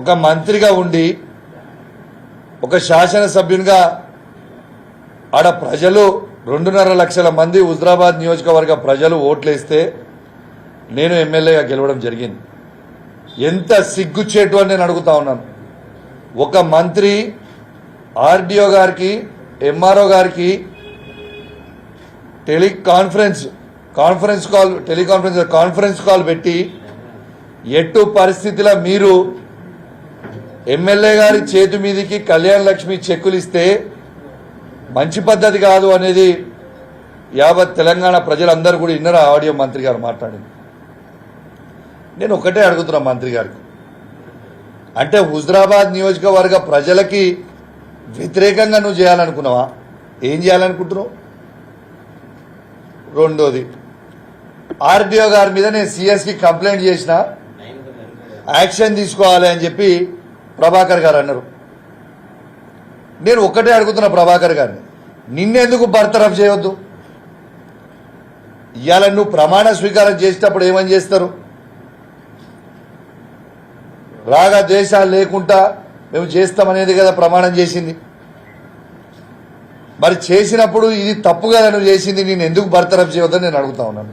ఒక మంత్రిగా ఉండి ఒక శాసనసభ్యునిగా ఆడ ప్రజలు 2.5 లక్షల మంది హుజరాబాద్ నియోజకవర్గ ప్రజలు ఓట్లేస్తే నేను ఎమ్మెల్యేగా గెలవడం జరిగింది. ఎంత సిగ్గుచేటు అని నేను అడుగుతా ఉన్నాను. ఒక మంత్రి ఆర్డీఓ గారికి ఎంఆర్ఓ గారికి కాన్ఫరెన్స్ కాల్ పెట్టి ఎట్టు పరిస్థితిలో మీరు ఎమ్మెల్యే గారి చేతి మీదకి కళ్యాణ లక్ష్మి చెక్కులు ఇస్తే మంచి పద్ధతి కాదు అనేది యావత్ తెలంగాణ ప్రజలందరూ కూడా విన్నారు. ఆడియో మంత్రి గారు మాట్లాడింది. నేను ఒకటే అడుగుతున్నా మంత్రి గారికి, అంటే హుజరాబాద్ నియోజకవర్గ ప్రజలకి వ్యతిరేకంగా నువ్వు చేయాలనుకున్నావా? ఏం చేయాలనుకుంటున్నావు? రెండోది, ఆర్డీఓ గారి మీద నేను సిఎస్కి కంప్లైంట్ చేసిన, యాక్షన్ తీసుకోవాలి అని చెప్పి ప్రభాకర్ గారు అన్నారు. నేను ఒక్కటే అడుగుతున్నా ప్రభాకర్ గారిని, నిన్నెందుకు బర్తరఫ్ చేయొద్దు? ఇవాళ నువ్వు ప్రమాణ స్వీకారం చేసేటప్పుడు ఏమని చేస్తారు? రాగా ద్వేషాలు లేకుండా మేము చేస్తామనేది కదా ప్రమాణం చేసింది. మరి చేసినప్పుడు ఇది తప్పు కదా నువ్వు చేసింది, నేను ఎందుకు బర్తరఫ్ చేయొద్దని నేను అడుగుతా ఉన్నాను.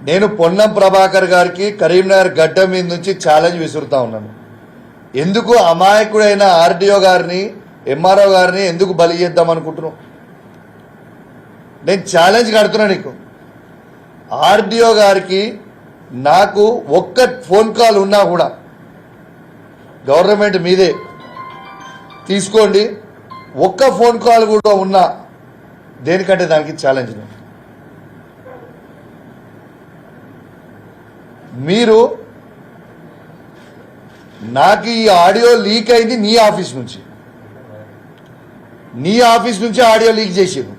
నేను పొన్నం ప్రభాకర్ గారికి కరీంనగర్ గడ్డ మీద నుంచి ఛాలెంజ్ విసురుతా ఉన్నాను. ఎందుకు అమాయకుడైన ఆర్డీఓ గారిని ఎంఆర్ఓ గారిని ఎందుకు బలి చేద్దాం అనుకుంటున్నావు? నేను ఛాలెంజ్ కడుతున్నా నీకు. ఆర్డీఓ గారికి నాకు ఒక్క ఫోన్ కాల్ ఉన్నా కూడా గవర్నమెంట్ మీదే తీసుకోండి, ఒక్క ఫోన్ కాల్ కూడా ఉన్నా దేనికంటే దానికి ఛాలెంజ్. మీరు నాకు ఈ ఆడియో లీక్ అయింది నీ ఆఫీస్ నుంచి ఆడియో లీక్ చేసారు.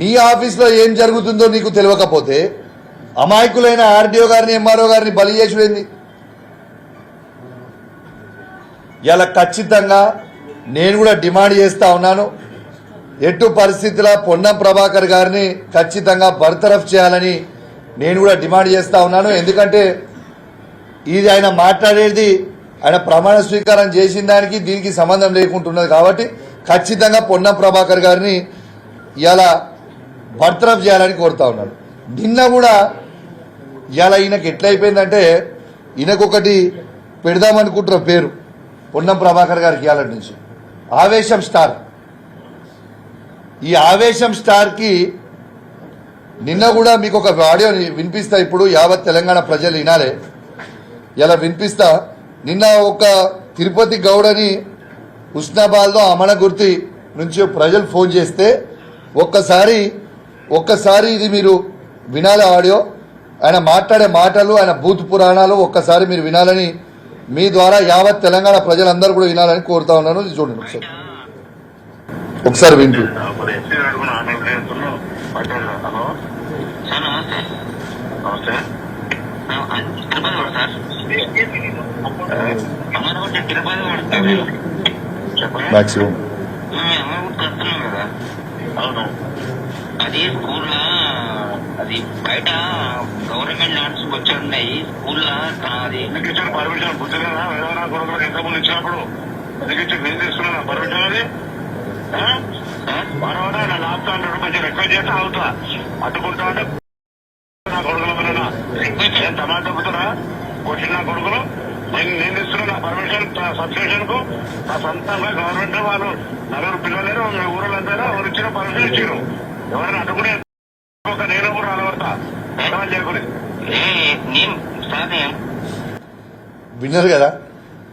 నీ ఆఫీస్లో ఏం జరుగుతుందో నీకు తెలియకపోతే అమాయకులైన ఆర్డీఓ గారిని ఎంఆర్ఓ గారిని బలి చేసుడేంది? ఇలా ఖచ్చితంగా నేను కూడా డిమాండ్ చేస్తా ఉన్నాను, ఎటు పరిస్థితుల్లో పొన్నం ప్రభాకర్ గారిని ఖచ్చితంగా బర్తరఫ్ చేయాలని నేను కూడా డిమాండ్ చేస్తా ఉన్నాను. ఎందుకంటే ఇది ఆయన మాట్లాడేది ఆయన ప్రమాణ స్వీకారం చేసిన దానికి దీనికి సంబంధం లేకుంటున్నది కాబట్టి ఖచ్చితంగా పొన్నం ప్రభాకర్ గారిని ఇలా బర్తరఫ్ చేయాలని కోరుతా ఉన్నాను. నిన్న కూడా ఇలా ఈయనకు ఎట్లయిపోయిందంటే ఈయనకొకటి పెడదామనుకుంటున్న పేరు పొన్నం ప్రభాకర్ గారికి ఇవాళ నుంచి ఆవేశం స్టార్. ఈ ఆవేశం స్టార్కి నిన్న కూడా మీకు ఒక ఆడియో వినిపిస్తా, ఇప్పుడు యావత్ తెలంగాణ ప్రజలు వినాలే, ఇలా వినిపిస్తా. నిన్న ఒక తిరుపతి గౌడని హుస్నాబాద్లో అమనగుర్తి నుంచి ప్రజలు ఫోన్ చేస్తే ఒక్కసారి ఇది మీరు వినాలి ఆడియో. ఆయన మాట్లాడే మాటలు, ఆయన బూత్ పురాణాలు ఒక్కసారి మీరు వినాలని, మీ ద్వారా యావత్ తెలంగాణ ప్రజలందరూ కూడా వినాలని కోరుతా ఉన్నాను. ఇది చూడండి ఒకసారి వింటూ. మాక్సిమం అది స్కూల్లో అది బయట గవర్నమెంట్ ల్యాండ్స్ వచ్చి ఉన్నాయి. స్కూల్లో అది ఎందుకు ఇచ్చారు పర్మిషన్? పుస్తకాలు వేదనా కొడుకులకు ఎంతమంది ఇచ్చినప్పుడు ఎందుకు ఇచ్చి నేను తీసుకున్నా పర్మిషన్? అది మరొక నా లాప్టాప్ కొంచెం రిక్వెస్ట్ చేస్తే అవుతా అడ్డుకుంటా అంటే నా కొడుకుల మీద రిక్వెస్ట్ నేను టమాటా చెబుతున్నా కొట్టిన నా కొడుకులు నేను ఇస్తున్నా నా పర్మిషన్ సబ్స్టేషన్ కు నా సొంతంగా గవర్నమెంట్ వాళ్ళు 4 పిల్లలు ఊళ్ళంతా ఎవరు ఇచ్చిన పర్మిషన్ ఇచ్చారు. ఎవరైనా అడ్డుకునే నేను కూడా అలవడతా చేయకూడదు. విన్నారు కదా.